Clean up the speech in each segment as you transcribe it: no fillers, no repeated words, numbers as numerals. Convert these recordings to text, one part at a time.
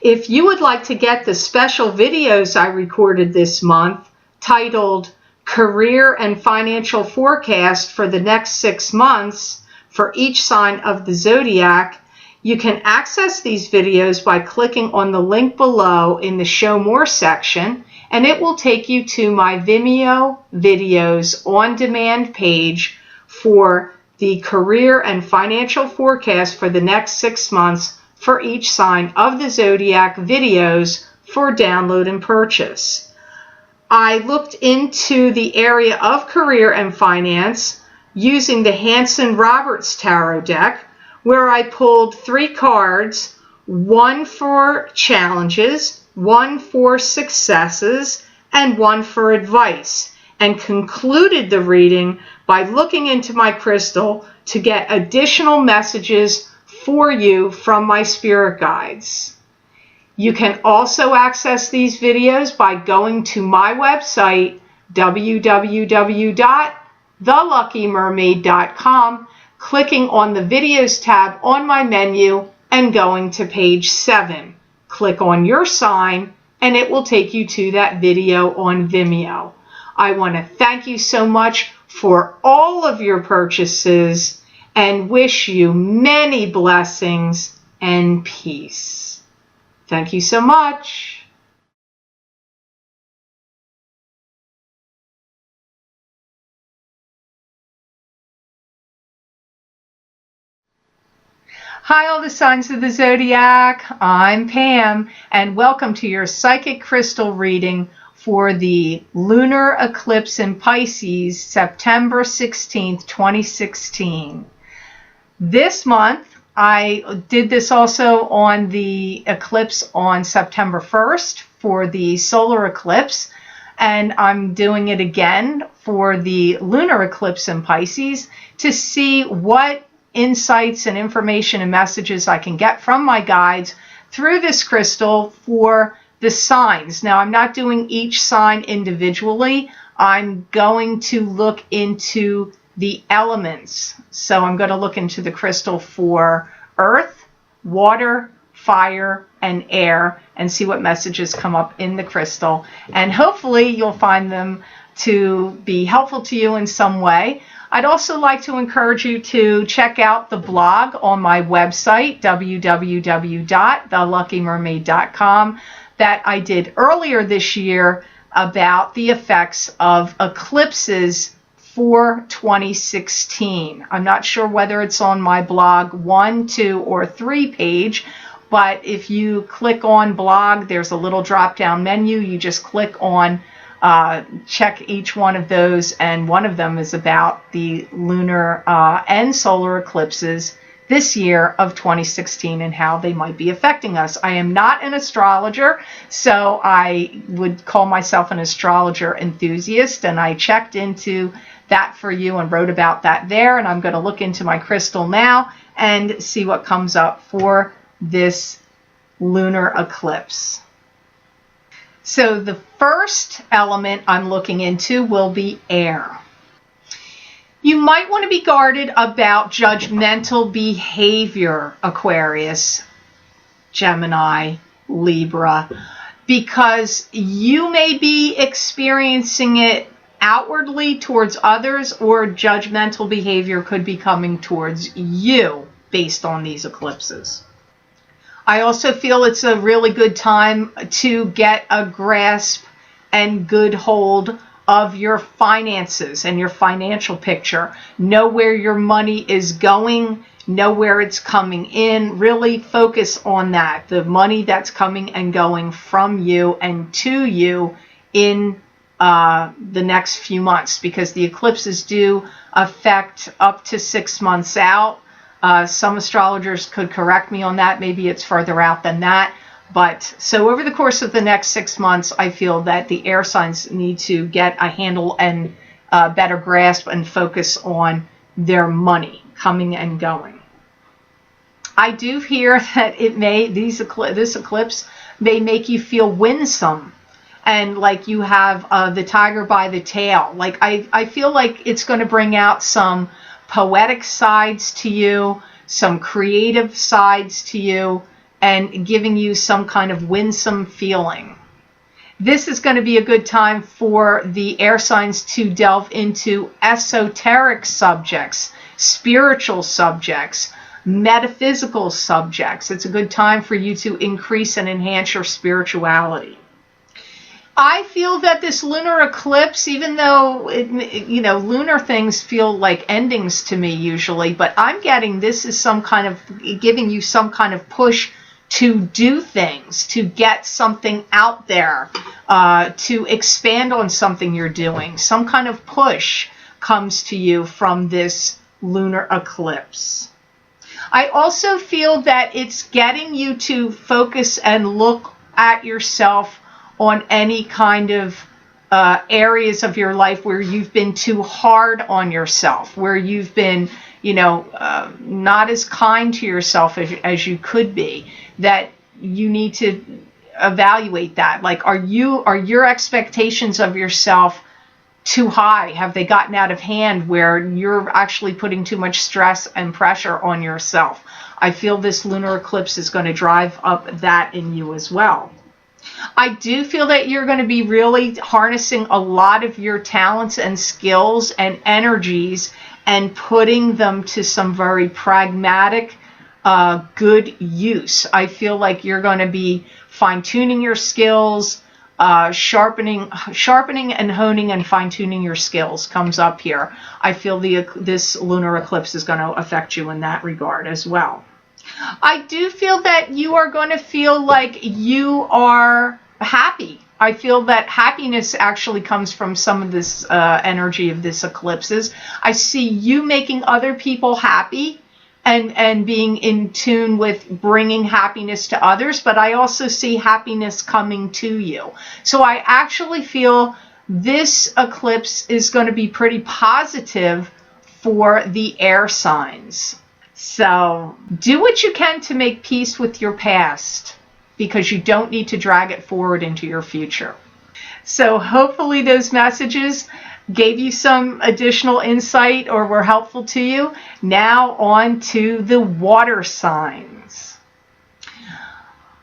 If you would like to get the special videos I recorded this month titled Career and Financial Forecast for the Next 6 Months for each sign of the zodiac, you can access these videos by clicking on the link below in the Show More section, and it will take you to my Vimeo videos on demand page for the Career and Financial Forecast for the next 6 months for each sign of the zodiac videos for download and purchase. I looked into the area of career and finance using the Hanson-Roberts Tarot deck, where I pulled 3 cards, one for challenges, one for successes, and one for advice, and concluded the reading by looking into my crystal to get additional messages for you from my spirit guides. You can also access these videos by going to my website, www.theluckymermaid.com, clicking on the Videos tab on my menu and going to page 7. Click on your sign and it will take you to that video on Vimeo. I want to thank you so much for all of your purchases and wish you many blessings and peace. Thank you so much. Hi, all the signs of the zodiac. I'm Pam, and welcome to your psychic crystal reading for the lunar eclipse in Pisces, September 16th, 2016. This month, I did this also on the eclipse on September 1st for the solar eclipse, and I'm doing it again for the lunar eclipse in Pisces to see what insights and information and messages I can get from my guides through this crystal for the signs. Now, I'm not doing each sign individually. I'm going to look into the elements. So I'm going to look into the crystal for earth, water, fire, and air and see what messages come up in the crystal. And hopefully you'll find them to be helpful to you in some way. I'd also like to encourage you to check out the blog on my website, www.theluckymermaid.com, that I did earlier this year about the effects of eclipses for 2016. I'm not sure whether it's on my blog 1, 2, or 3 page, but if you click on blog, there's a little drop-down menu. You just click on check each one of those, and one of them is about the lunar and solar eclipses this year of 2016 and how they might be affecting us. I am not an astrologer, so I would call myself an astrologer enthusiast, and I checked into that for you and wrote about that there, and I'm going to look into my crystal now and see what comes up for this lunar eclipse. So the first element I'm looking into will be air. You might want to be guarded about judgmental behavior, Aquarius, Gemini, Libra, because you may be experiencing it outwardly towards others, or judgmental behavior could be coming towards you based on these eclipses. I also feel it's a really good time to get a grasp and good hold of your finances and your financial picture. Know where your money is going, know where it's coming in. Really focus on that, the money that's coming and going from you and to you in the next few months, because the eclipses do affect up to 6 months out. Some astrologers could correct me on that. Maybe it's further out than that. But so over the course of the next 6 months, I feel that the air signs need to get a handle and better grasp and focus on their money coming and going. I do hear that this eclipse may make you feel winsome and like you have the tiger by the tail. Like I feel like it's going to bring out some poetic sides to you, some creative sides to you, and giving you some kind of winsome feeling. This is going to be a good time for the air signs to delve into esoteric subjects, spiritual subjects, metaphysical subjects. It's a good time for you to increase and enhance your spirituality. I feel that this lunar eclipse, even though lunar things feel like endings to me usually, but I'm getting this is some kind of giving you some kind of push to do things, to get something out there, to expand on something you're doing. Some kind of push comes to you from this lunar eclipse. I also feel that it's getting you to focus and look at yourself on any kind of areas of your life where you've been too hard on yourself, where you've been, not as kind to yourself as you could be, that you need to evaluate that. Like, are your expectations of yourself too high? Have they gotten out of hand where you're actually putting too much stress and pressure on yourself? I feel this lunar eclipse is going to drive up that in you as well. I do feel that you're going to be really harnessing a lot of your talents and skills and energies and putting them to some very pragmatic, good use. I feel like you're going to be fine-tuning your skills, sharpening and honing and fine-tuning your skills comes up here. I feel this lunar eclipse is going to affect you in that regard as well. I do feel that you are going to feel like you are happy. I feel that happiness actually comes from some of this energy of this eclipses. I see you making other people happy and being in tune with bringing happiness to others, but I also see happiness coming to you. So I actually feel this eclipse is going to be pretty positive for the air signs. So do what you can to make peace with your past, because you don't need to drag it forward into your future. So hopefully those messages gave you some additional insight or were helpful to you. Now on to the water signs.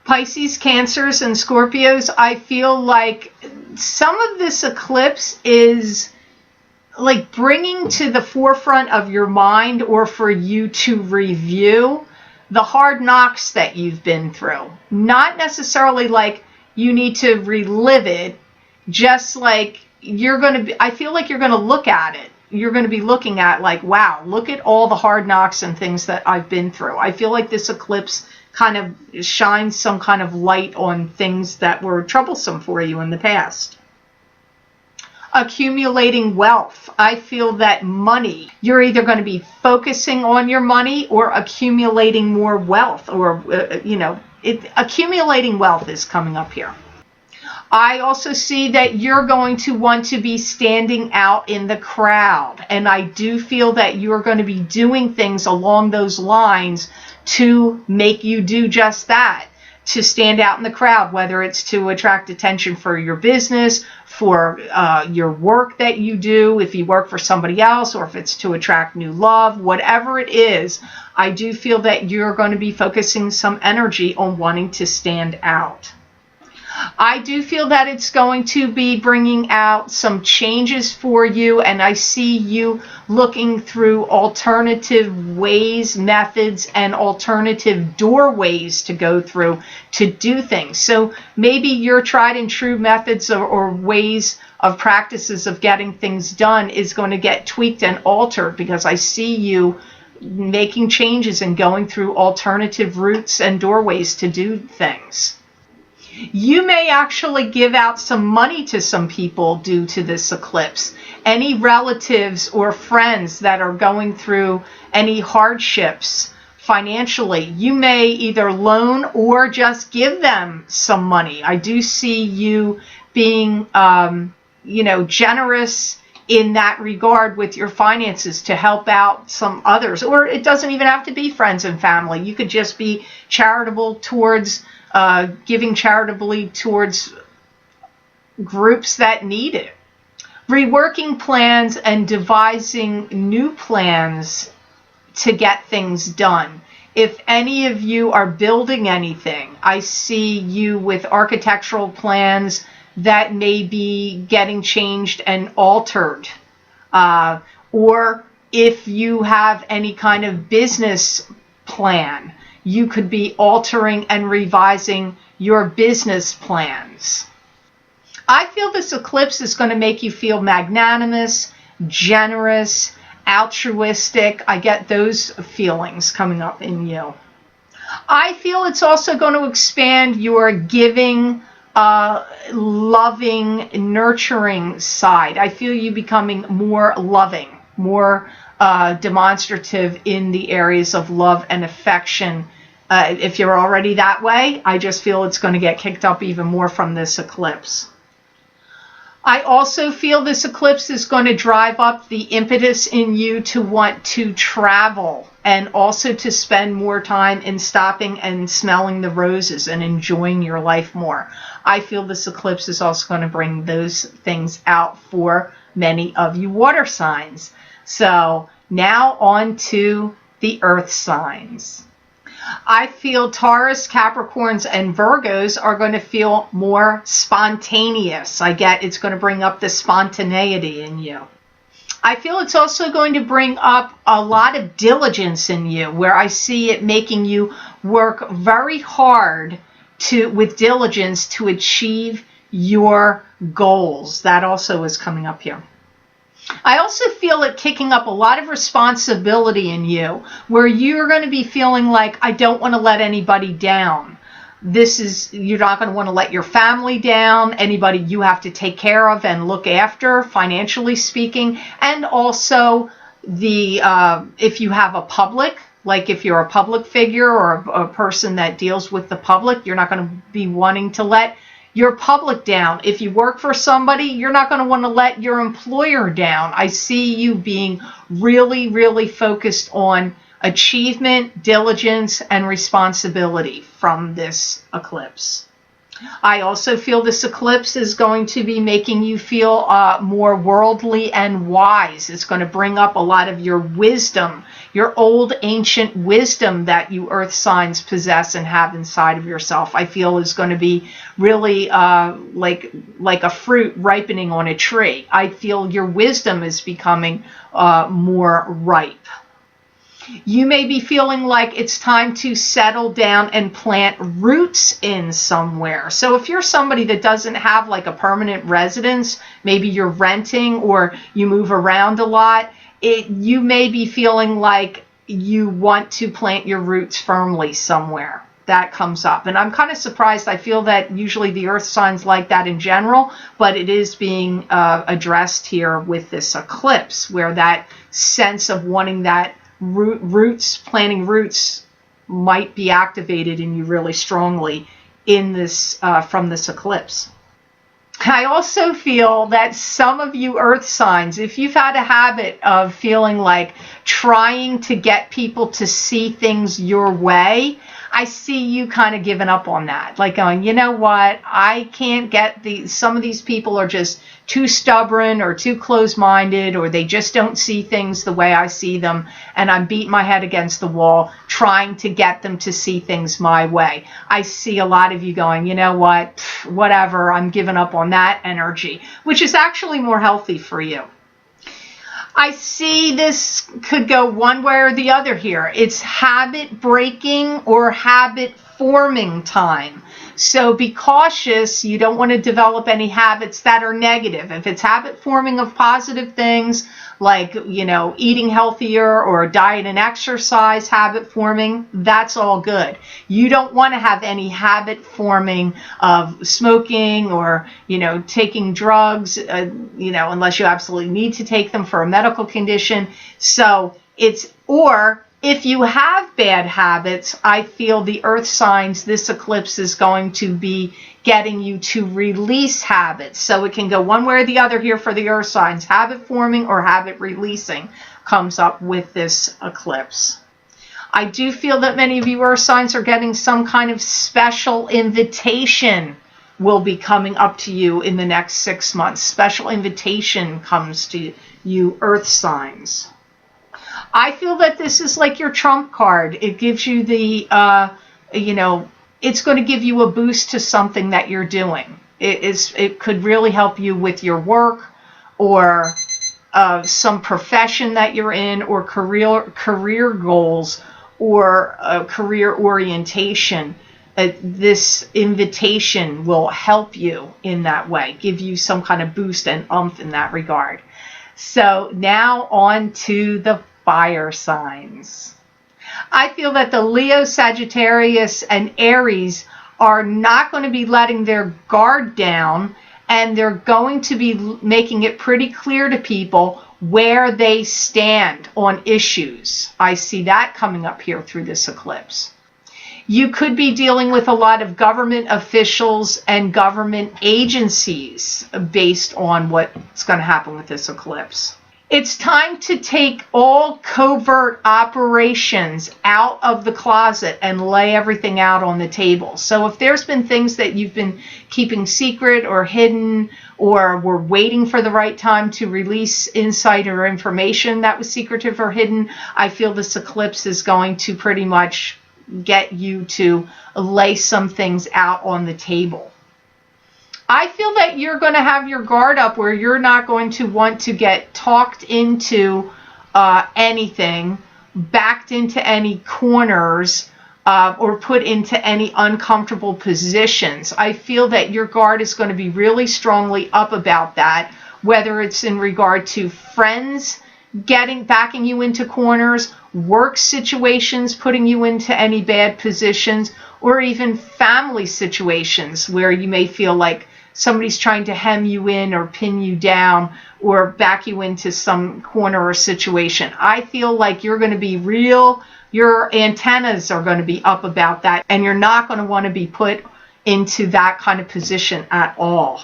Pisces, Cancers, and Scorpios, I feel like some of this eclipse is like bringing to the forefront of your mind, or for you to review the hard knocks that you've been through. Not necessarily like you need to relive it, just like I feel like you're going to look at it. You're going to be looking at like, wow, look at all the hard knocks and things that I've been through. I feel like this eclipse kind of shines some kind of light on things that were troublesome for you in the past. Accumulating wealth. I feel that money, you're either going to be focusing on your money or accumulating more wealth, or accumulating wealth is coming up here. I also see that you're going to want to be standing out in the crowd, and I do feel that you're going to be doing things along those lines to make you do just that, to stand out in the crowd, whether it's to attract attention for your business, for your work that you do, if you work for somebody else, or if it's to attract new love, whatever it is. I do feel that you're going to be focusing some energy on wanting to stand out. I do feel that it's going to be bringing out some changes for you, and I see you looking through alternative ways, methods, and alternative doorways to go through to do things. So maybe your tried and true methods or ways of practices of getting things done is going to get tweaked and altered, because I see you making changes and going through alternative routes and doorways to do things. You may actually give out some money to some people due to this eclipse. Any relatives or friends that are going through any hardships financially, you may either loan or just give them some money. I do see you being, generous in that regard with your finances to help out some others. Or it doesn't even have to be friends and family. You could just be charitable towards giving charitably towards groups that need it. Reworking plans and devising new plans to get things done. If any of you are building anything, I see you with architectural plans that may be getting changed and altered. Or if you have any kind of business plan, you could be altering and revising your business plans. I feel this eclipse is going to make you feel magnanimous, generous, altruistic. I get those feelings coming up in you. I feel it's also going to expand your giving, loving, nurturing side. I feel you becoming more loving, more demonstrative in the areas of love and affection. If you're already that way, I just feel it's going to get kicked up even more from this eclipse. I also feel this eclipse is going to drive up the impetus in you to want to travel and also to spend more time in stopping and smelling the roses and enjoying your life more. I feel this eclipse is also going to bring those things out for many of you water signs. So now on to the earth signs. I feel Taurus, Capricorns, and Virgos are going to feel more spontaneous. I get it's going to bring up the spontaneity in you. I feel it's also going to bring up a lot of diligence in you, where I see it making you work very hard with diligence to achieve your goals. That also is coming up here. I also feel it kicking up a lot of responsibility in you, where you're going to be feeling like, I don't want to let anybody down. You're not going to want to let your family down, anybody you have to take care of and look after, financially speaking, and also if you have a public, like if you're a public figure or a person that deals with the public, you're not going to be wanting to let your public down. If you work for somebody, you're not going to want to let your employer down. I see you being really, really focused on achievement, diligence, and responsibility from this eclipse. I also feel this eclipse is going to be making you feel more worldly and wise. It's going to bring up a lot of your wisdom, your old ancient wisdom that you earth signs possess and have inside of yourself. I feel is going to be really like a fruit ripening on a tree. I feel your wisdom is becoming more ripe. You may be feeling like it's time to settle down and plant roots in somewhere. So if you're somebody that doesn't have like a permanent residence, maybe you're renting or you move around a lot, you may be feeling like you want to plant your roots firmly somewhere. That comes up. And I'm kind of surprised. I feel that usually the earth signs like that in general, but it is being addressed here with this eclipse, where that sense of wanting that planting roots might be activated in you really strongly in this from this eclipse. I also feel that some of you earth signs, if you've had a habit of feeling like trying to get people to see things your way, I see you kind of giving up on that. Like going, you know what? I can't get some of these people are just too stubborn or too close-minded, or they just don't see things the way I see them. And I'm beating my head against the wall trying to get them to see things my way. I see a lot of you going, you know what? Whatever. I'm giving up on that energy, which is actually more healthy for you. I see this could go one way or the other here. It's habit breaking or habit forming time. So be cautious. You don't want to develop any habits that are negative. If it's habit forming of positive things, like, eating healthier or diet and exercise habit forming, that's all good. You don't want to have any habit forming of smoking or, taking drugs, unless you absolutely need to take them for a medical condition. So if you have bad habits, I feel the earth signs, this eclipse is going to be getting you to release habits. So it can go one way or the other here for the earth signs. Habit forming or habit releasing comes up with this eclipse. I do feel that many of you earth signs are getting some kind of special invitation will be coming up to you in the next 6 months. Special invitation comes to you earth signs. I feel that this is like your trump card. It gives you the, it's going to give you a boost to something that you're doing. It could really help you with your work or some profession that you're in, or career goals, or career orientation. This invitation will help you in that way, give you some kind of boost and oomph in that regard. So now on to the fire signs. I feel that the Leo, Sagittarius, and Aries are not going to be letting their guard down, and they're going to be making it pretty clear to people where they stand on issues. I see that coming up here through this eclipse. You could be dealing with a lot of government officials and government agencies based on what's going to happen with this eclipse. It's time to take all covert operations out of the closet and lay everything out on the table. So if there's been things that you've been keeping secret or hidden, or were waiting for the right time to release insight or information that was secretive or hidden, I feel this eclipse is going to pretty much get you to lay some things out on the table. I feel that you're going to have your guard up, where you're not going to want to get talked into anything, backed into any corners, or put into any uncomfortable positions. I feel that your guard is going to be really strongly up about that, whether it's in regard to friends backing you into corners, work situations putting you into any bad positions, or even family situations where you may feel like somebody's trying to hem you in or pin you down or back you into some corner or situation. I feel like you're going to be your antennas are going to be up about that, and you're not going to want to be put into that kind of position at all.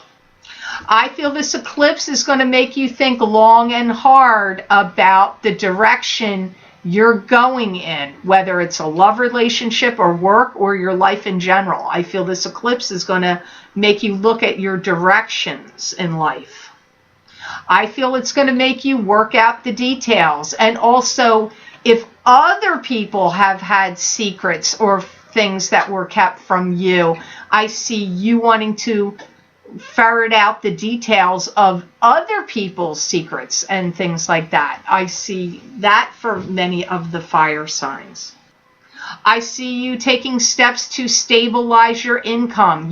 I feel this eclipse is going to make you think long and hard about the direction you're going in, whether it's a love relationship or work or your life in general. I feel this eclipse is going to make you look at your directions in life. I feel it's going to make you work out the details. And also, if other people have had secrets or things that were kept from you, I see you wanting to ferret out the details of other people's secrets and things like that. I see that for many of the fire signs. I see you taking steps to stabilize your income.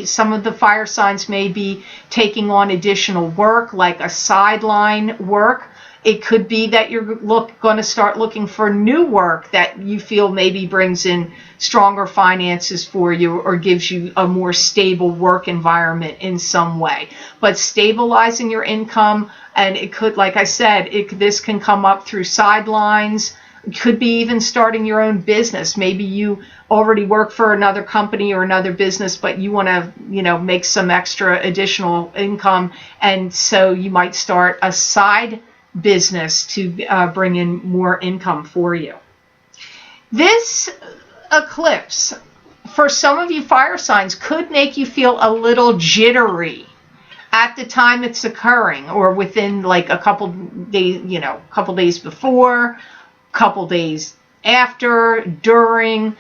Some of the fire signs may be taking on additional work, like a sideline work. It could be that you're going to start looking for new work that you feel maybe brings in stronger finances for you or gives you a more stable work environment in some way. But stabilizing your income, and it could, like I said, this can come up through sidelines. It could be even starting your own business. Maybe you already work for another company or another business, but you want to, make some extra additional income, and so you might start a side business to bring in more income for you. This eclipse, for some of you fire signs, could make you feel a little jittery at the time it's occurring, or within like a couple days before, couple days after, during,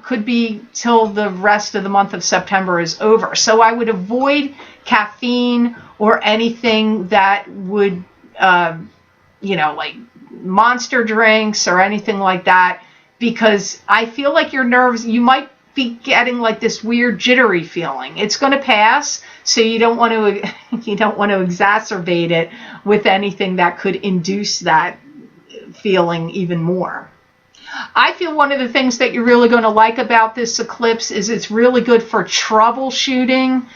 could be till the rest of the month of September is over. So I would avoid caffeine or anything that would like monster drinks or anything like that, because I feel like your nerves, you might be getting like this weird jittery feeling. It's going to pass, so you don't want to exacerbate it with anything that could induce that feeling even more. I feel one of the things that you're really going to like about this eclipse is it's really good for troubleshooting,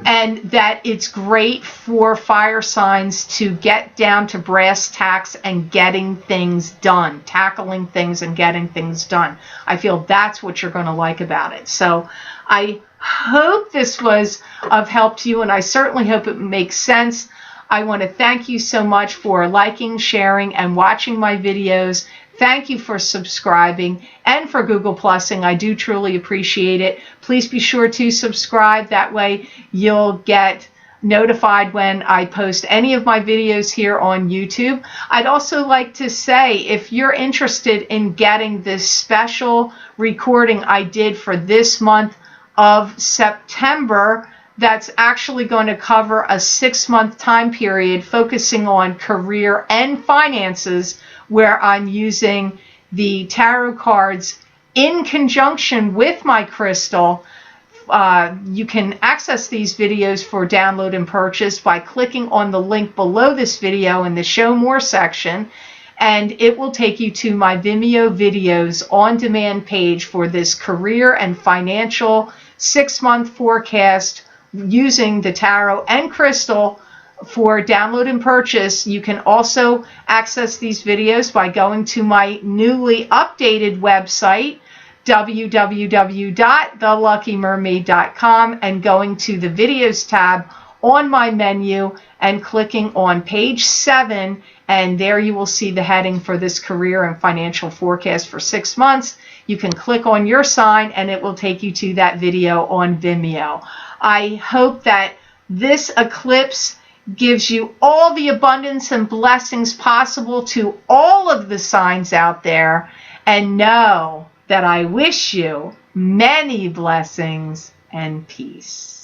and that it's great for fire signs to get down to brass tacks and getting things done, tackling things and getting things done. I feel that's what you're going to like about it. So I hope this was of help to you, and I certainly hope it makes sense. I want to thank you so much for liking, sharing, and watching my videos. Thank you for subscribing and for Google Plusing. I do truly appreciate it. Please be sure to subscribe. That way you'll get notified when I post any of my videos here on YouTube. I'd also like to say, if you're interested in getting this special recording I did for this month of September, that's actually going to cover a 6-month time period focusing on career and finances, where I'm using the tarot cards in conjunction with my crystal. You can access these videos for download and purchase by clicking on the link below this video in the Show More section, and it will take you to my Vimeo videos on demand page for this career and financial 6-month forecast using the tarot and crystal for download and purchase. You can also access these videos by going to my newly updated website, www.theluckymermaid.com, and going to the videos tab on my menu and clicking on page 7, and there you will see the heading for this career and financial forecast for 6 months. You can click on your sign and it will take you to that video on Vimeo. I hope that this eclipse gives you all the abundance and blessings possible to all of the signs out there, and know that I wish you many blessings and peace.